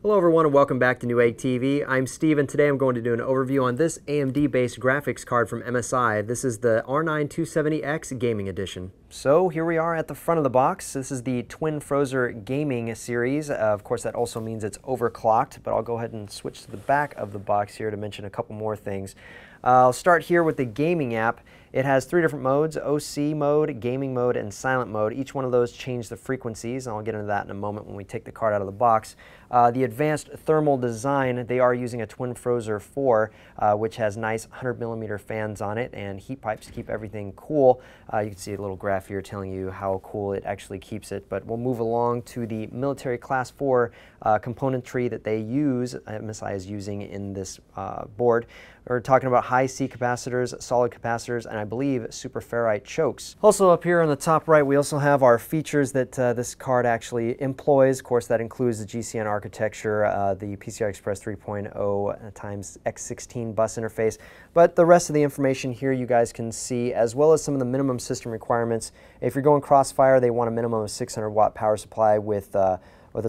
Hello everyone and welcome back to Newegg TV. I'm Steve and today I'm going to do an overview on this AMD-based graphics card from MSI. This is the R9 270X Gaming Edition. So here we are at the front of the box. This is the Twin Froza Gaming series. Of course that also means it's overclocked, but I'll go ahead and switch to the back of the box here to mention a couple more things. I'll start here with the gaming app. It has three different modes: OC mode, gaming mode, and silent mode. Each one of those change the frequencies, and I'll get into that in a moment when we take the card out of the box. The advanced thermal design, they are using a Twin Froza IV, which has nice 100mm fans on it and heat pipes to keep everything cool. You can see a little graph here telling you how cool it actually keeps it. But we'll move along to the military class 4 componentry that they use, MSI is using in this board. We're talking about high C capacitors, solid capacitors, and I believe super ferrite chokes. Also up here on the top right, we also have our features that this card actually employs. Of course, that includes the GCN architecture, the PCI Express 3.0 times X16 bus interface. But the rest of the information here you guys can see, as well as some of the minimum system requirements. If you're going CrossFire, they want a minimum of 600 watt power supply with a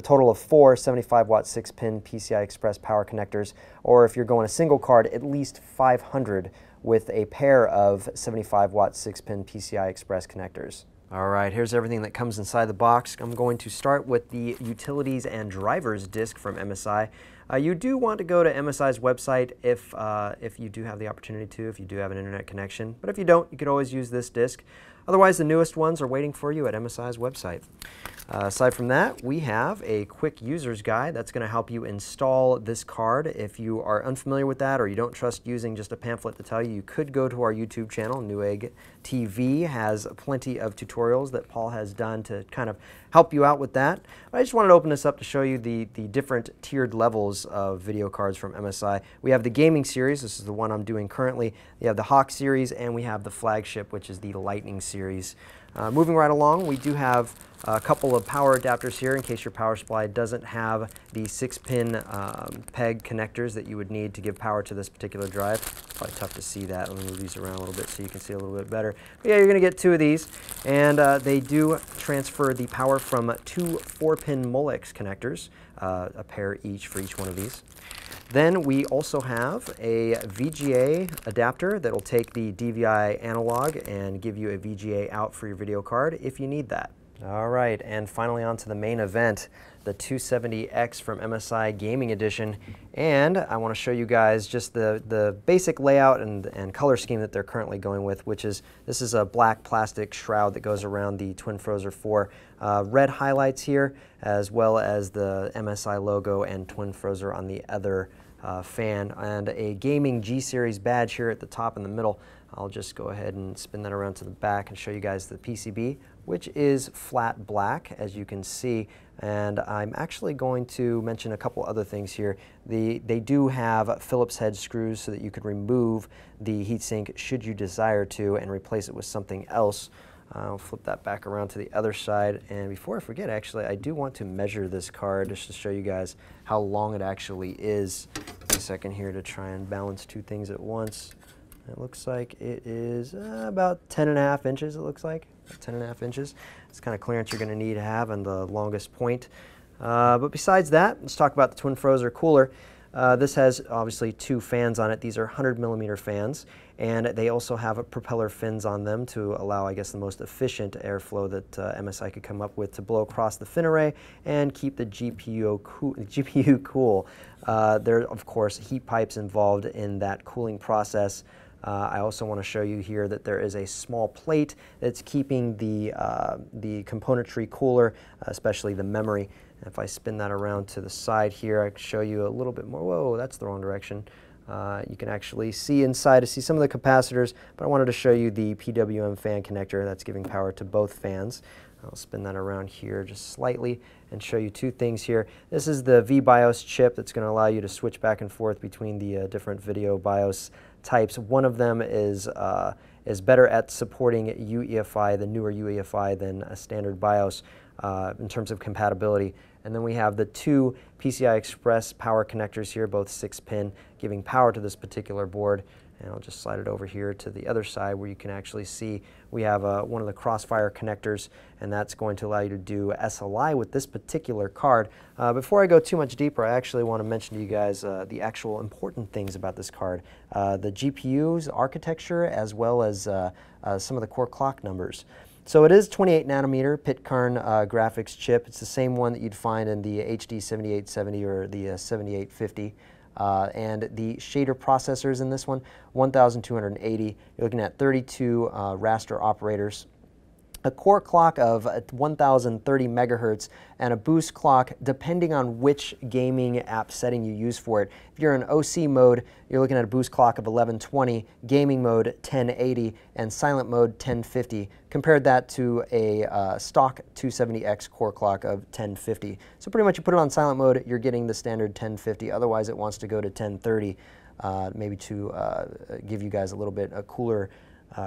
total of 4 75-watt 6-pin PCI Express power connectors, or if you're going a single card, at least 500 with a pair of 75-watt 6-pin PCI Express connectors. All right, here's everything that comes inside the box. I'm going to start with the utilities and drivers disc from MSI. You do want to go to MSI's website if you do have the opportunity to, if you do have an internet connection. But if you don't, you could always use this disc. Otherwise, the newest ones are waiting for you at MSI's website. Aside from that, we have a quick user's guide that's going to help you install this card. If you are unfamiliar with that or you don't trust using just a pamphlet to tell you, you could go to our YouTube channel. Newegg TV has plenty of tutorials that Paul has done to kind of help you out with that. I just wanted to open this up to show you the different tiered levels of video cards from MSI. We have the gaming series. This is the one I'm doing currently. We have the Hawk series, and we have the flagship, which is the Lightning series. Moving right along, we do have a couple of power adapters here in case your power supply doesn't have the 6-pin PEG connectors that you would need to give power to this particular drive. It's probably tough to see that. Let me move these around a little bit so you can see a little bit better. But yeah, you're going to get 2 of these, and they do transfer the power from 2 4-pin Molex connectors, a pair each for each one of these. Then we also have a Vga adapter that will take the DVI analog and give you a Vga out for your video card if you need that. All right, and finally on to the main event, the 270X from MSI Gaming Edition. And I want to show you guys just the basic layout and color scheme that they're currently going with, which is, this is a black plastic shroud that goes around the Twin Froza IV. Red highlights here, as well as the MSI logo and Twin Froza on the other fan, and a gaming G-Series badge here at the top in the middle. I'll just go ahead and spin that around to the back and show you guys the PCB, which is flat black, as you can see. And I'm actually going to mention a couple other things here. They do have Phillips head screws so that you could remove the heatsink should you desire to and replace it with something else. I'll flip that back around to the other side, and before I forget, actually, I do want to measure this card just to show you guys how long it actually is. A second here to try and balance 2 things at once. It looks like it is about 10.5 inches, it looks like. 10.5 inches. It's the kind of clearance you're going to need to have on the longest point. But besides that, let's talk about the Twin Froza cooler. This has obviously 2 fans on it. These are 100mm fans, and they also have propeller fins on them to allow, I guess, the most efficient airflow that MSI could come up with to blow across the fin array and keep the GPU cool. There are, of course, heat pipes involved in that cooling process. I also want to show you here that there is a small plate that's keeping the componentry cooler, especially the memory. If I spin that around to the side here, I can show you a little bit more. Whoa, that's the wrong direction. You can actually see inside to see some of the capacitors, but I wanted to show you the PWM fan connector that's giving power to both fans. I'll spin that around here just slightly and show you 2 things here. This is the VBIOS chip that's going to allow you to switch back and forth between the different video BIOS types. One of them is better at supporting UEFI, the newer UEFI, than a standard BIOS in terms of compatibility. And then we have the 2 PCI Express power connectors here, both 6-pin, giving power to this particular board. And I'll just slide it over here to the other side where you can actually see we have one of the CrossFire connectors, and that's going to allow you to do SLI with this particular card. Before I go too much deeper, I actually want to mention to you guys the actual important things about this card. The GPU's architecture, as well as some of the core clock numbers. So it is 28 nanometer Pitcairn graphics chip. It's the same one that you'd find in the HD 7870 or the 7850. And the shader processors in this one, 1280. You're looking at 32 raster operators, a core clock of 1030 megahertz, and a boost clock depending on which gaming app setting you use for it. If you're in OC mode, you're looking at a boost clock of 1120, gaming mode 1080, and silent mode 1050. Compared that to a stock 270X core clock of 1050. So pretty much you put it on silent mode, you're getting the standard 1050. Otherwise it wants to go to 1030, maybe to give you guys a little bit a cooler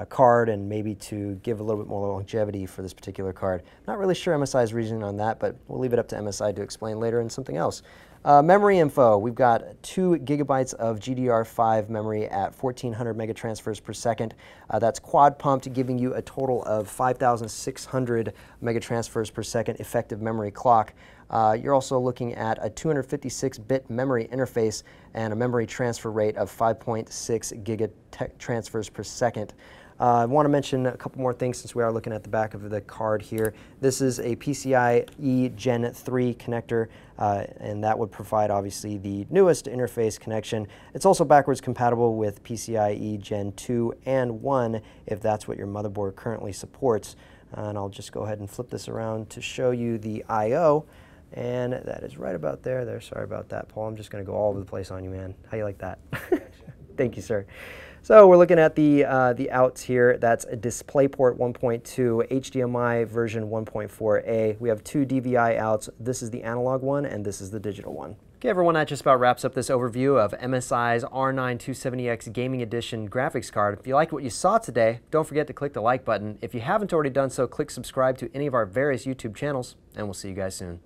card, and maybe to give a little bit more longevity for this particular card. Not really sure MSI's reasoning on that, but we'll leave it up to MSI to explain later in something else. Memory info, we've got 2 gigabytes of GDDR5 memory at 1400 megatransfers per second. That's quad pumped, giving you a total of 5600 megatransfers per second effective memory clock. You're also looking at a 256-bit memory interface and a memory transfer rate of 5.6 gigatransfers per second. I want to mention a couple more things since we are looking at the back of the card here. This is a PCIe Gen 3 connector, and that would provide obviously the newest interface connection. It's also backwards compatible with PCIe Gen 2 and 1 if that's what your motherboard currently supports. And I'll just go ahead and flip this around to show you the I/O. And that is right about there. Sorry about that, Paul. I'm just going to go all over the place on you, man. How you like that? Thank you, sir. So we're looking at the outs here. That's a DisplayPort 1.2, HDMI version 1.4a. We have 2 DVI outs. This is the analog one, and this is the digital one. Okay, everyone, that just about wraps up this overview of MSI's R9 270X Gaming Edition graphics card. If you liked what you saw today, don't forget to click the like button. If you haven't already done so, click subscribe to any of our various YouTube channels, and we'll see you guys soon.